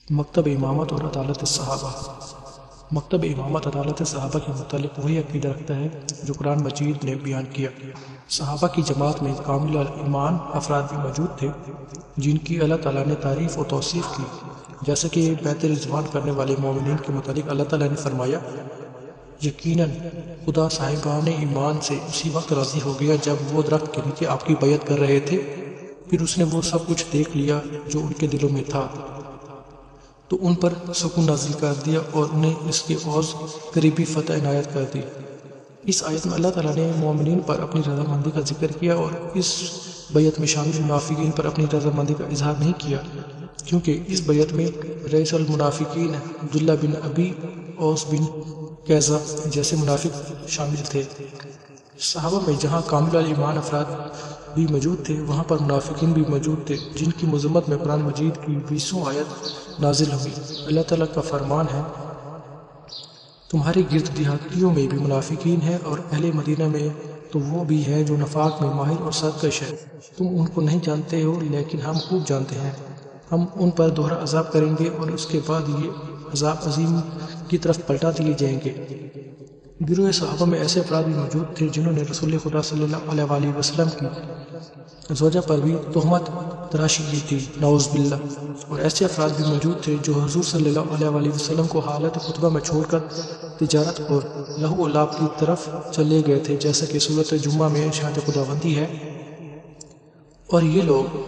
مکتب امامت اور عدالت صحابہ۔ مکتب امامت عدالت صحابہ کے متعلق وہی عقیدہ رکھتا ہے جو قرآن مجید نے بیان کیا۔ صحابہ کی جماعت میں کامل ایمان افراد بھی موجود تھے جن کی اللہ تعالیٰ نے تعریف و توصیف کی، جیسا کہ بیعت رضوان کرنے والے مومنین کے متعلق اللہ تعالیٰ نے فرمایا، یقیناً خدا صاحبان ایمان سے اسی وقت راضی ہو گیا جب وہ درخت کے نیچے آپ کی بیعت کر رہے تھے، پھر اس نے وہ سب کچھ دیکھ لیا جو ان کے دلوں میں تھا تو ان پر سکون نازل کر دیا اور انہیں اس کے عوض قریبی فتح عنایت کر دی۔ اس آیت میں اللہ تعالیٰ نے مومنین پر اپنی رضامندی کا ذکر کیا اور اس بیعت میں شامل منافقین پر اپنی رضامندی کا اظہار نہیں کیا، کیونکہ اس بیعت میں رئیس المنافقین عبداللہ بن ابی اوس بن قیظہ جیسے منافق شامل تھے۔ صحابہ میں جہاں کامل ایمان افراد بھی موجود تھے وہاں پر منافقین بھی موجود تھے جن کی مذمت میں قرآن مجید کی 20 آیت نازل ہوئی۔ اللہ تعالیٰ کا فرمان ہے، تمہارے گرد دیہاتیوں میں بھی منافقین ہیں اور اہل مدینہ میں تو وہ بھی ہیں جو نفاق میں ماہر اور سرکش ہے، تم ان کو نہیں جانتے ہو لیکن ہم خوب جانتے ہیں، ہم ان پر دوہرا عذاب کریں گے اور اس کے بعد یہ عذاب عظیم کی طرف پلٹا دیے جائیں گے۔ گروہ صحابہ میں ایسے افراد بھی موجود تھے جنہوں نے رسول خدا صلی اللہ علیہ وآلہ وسلم کی زوجہ پر بھی تہمت تراشی کی تھی، نعوذ باللہ، اور ایسے افراد بھی موجود تھے جو حضور صلی اللہ علیہ وآلہ وسلم کو حالت خطبہ میں چھوڑ کر تجارت اور لہو و لعب کی طرف چلے گئے تھے، جیسا کہ سورۃ جمعہ میں ارشاد خداوندی ہے، اور یہ لوگ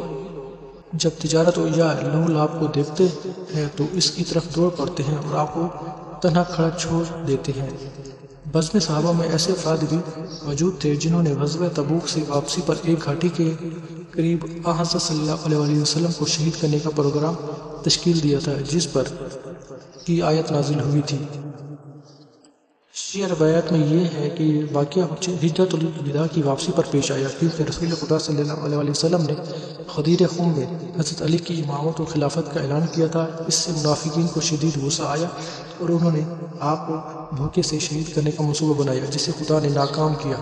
جب تجارت یا لہو و لعب کو دیکھتے ہیں تو اس کی طرف دوڑ پڑتے ہیں اور آپ کو تنہا کھڑا چھوڑ دیتے ہیں۔ بزم صحابہ میں ایسے افراد بھی موجود تھے جنہوں نے غزوہ تبوک سے واپسی پر ایک گھاٹی کے قریب حضرت صلی اللہ علیہ وآلہ وسلم کو شہید کرنے کا پروگرام تشکیل دیا تھا، جس پر کی آیت نازل ہوئی تھی۔ شیعہ روایات میں یہ ہے کہ واقعہ ہجرت الوداع کی واپسی پر پیش آیا، کیونکہ رسول خدا صلی اللہ علیہ وآلہ وسلم نے غدیر خم میں حضرت علی کی امامت و خلافت کا اعلان کیا تھا۔ اس سے منافقین کو شدید غصہ آیا اور انہوں نے آپ کو دھوکے سے شہید کرنے کا منصوبہ بنایا، جسے خدا نے ناکام کیا۔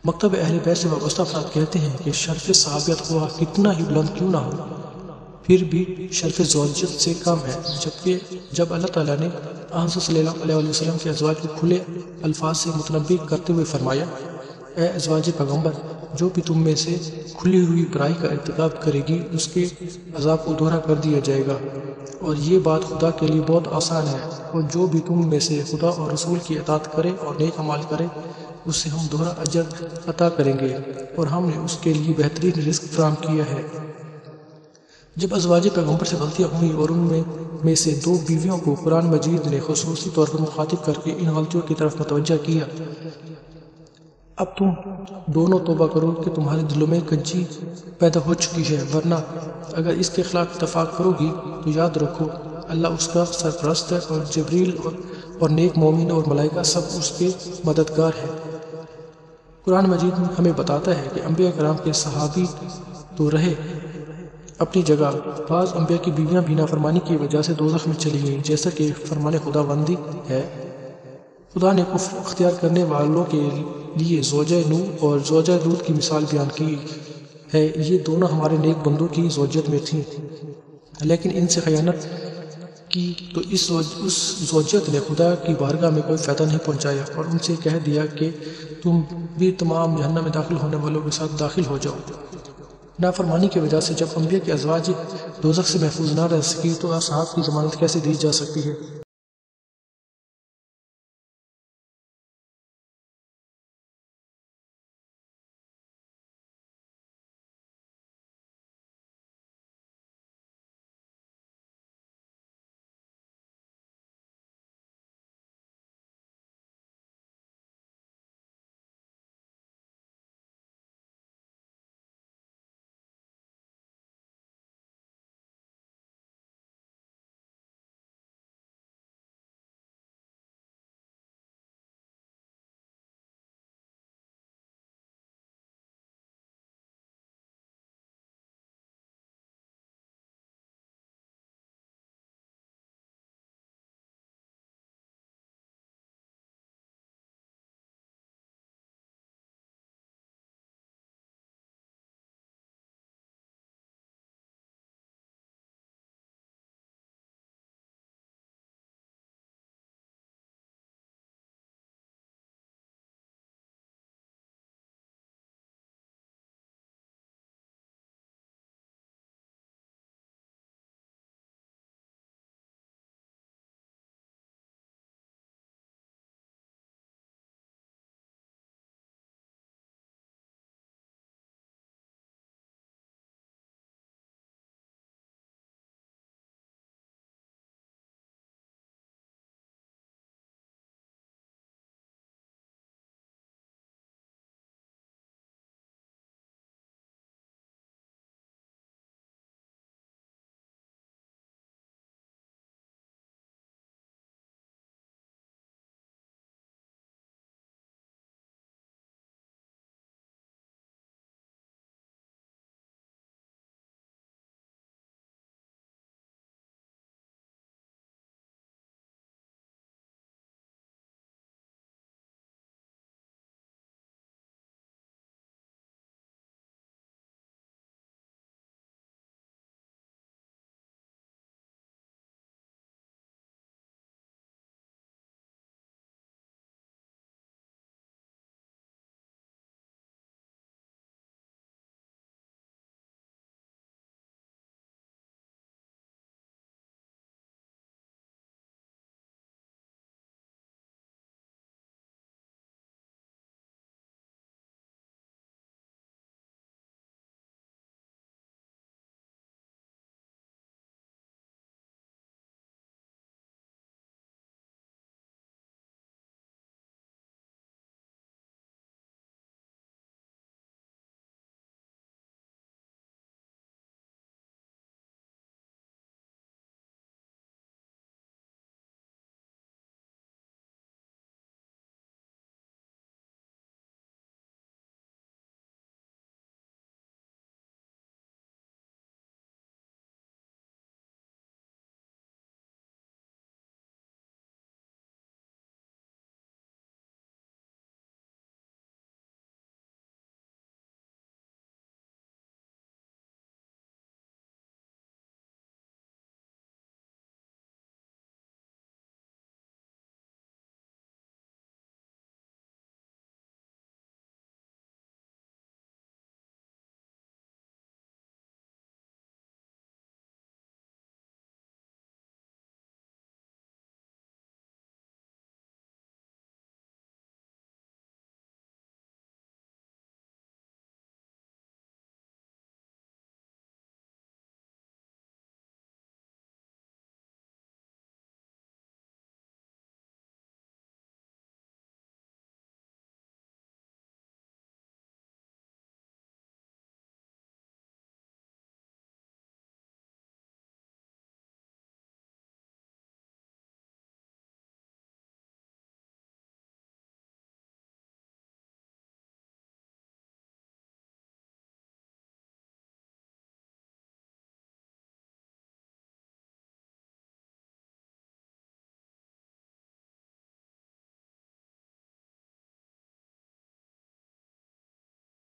مکتب اہل بیت سے وابستہ افراد کہتے ہیں کہ شرف صحابیت خواہ کتنا ہی بلند کیوں نہ ہو، پھر بھی شرف زوجیت سے کم ہے، جبکہ جب اللہ تعالیٰ نے حضرت صلی اللہ علیہ وسلم کے ازواج کو کھلے الفاظ سے متنبی کرتے ہوئے فرمایا، اے ازواج پیغمبر، جو بھی تم میں سے کھلی ہوئی برائی کا ارتکاب کرے گی اس کے عذاب کو دوہرا کر دیا جائے گا، اور یہ بات خدا کے لیے بہت آسان ہے، اور جو بھی تم میں سے خدا اور رسول کی اطاعت کرے اور نیک اعمال کرے اس سے ہم دوہرا اجر عطا کریں گے، اور ہم نے اس کے لیے بہترین رزق فراہم کیا ہے۔ جب ازواج پیغمبر سے غلطیاں ہوئیں اور ان میں سے 2 بیویوں کو قرآن مجید نے خصوصی طور پر مخاطب کر کے ان غلطیوں کی طرف متوجہ کیا، اب تم دونوں توبہ کرو کہ تمہارے دلوں میں کنچی پیدا ہو چکی ہے، ورنہ اگر اس کے خلاف اتفاق کرو گی تو یاد رکھو اللہ اس کا سرپرست ہے، اور جبریل اور نیک مومن اور ملائکہ سب اس کے مددگار ہیں۔ قرآن مجید ہمیں بتاتا ہے کہ انبیاء کرام کے صحابی تو رہے اپنی جگہ، بعض انبیاء کی بیویاں بھی نافرمانی کی وجہ سے دوزخ میں چلی گئیں، جیسا کہ فرمان خداوندی ہے، خدا نے کفر اختیار کرنے والوں کے لیے زوجہ نوح اور زوجہ لوط کی مثال بیان کی ہے، یہ دونوں ہمارے نیک بندوں کی زوجیت میں تھیں، لیکن ان سے خیانت کی تو اس زوجیت نے خدا کی بارگاہ میں کوئی فائدہ نہیں پہنچایا، اور ان سے کہہ دیا کہ تم بھی تمام جہنم میں داخل ہونے والوں کے ساتھ داخل ہو جاؤ۔ نافرمانی کی وجہ سے جب انبیاء کے ازواج دوزخ سے محفوظ نہ رہ سکی تو اصحاب کی ضمانت کیسے دی جا سکتی ہے؟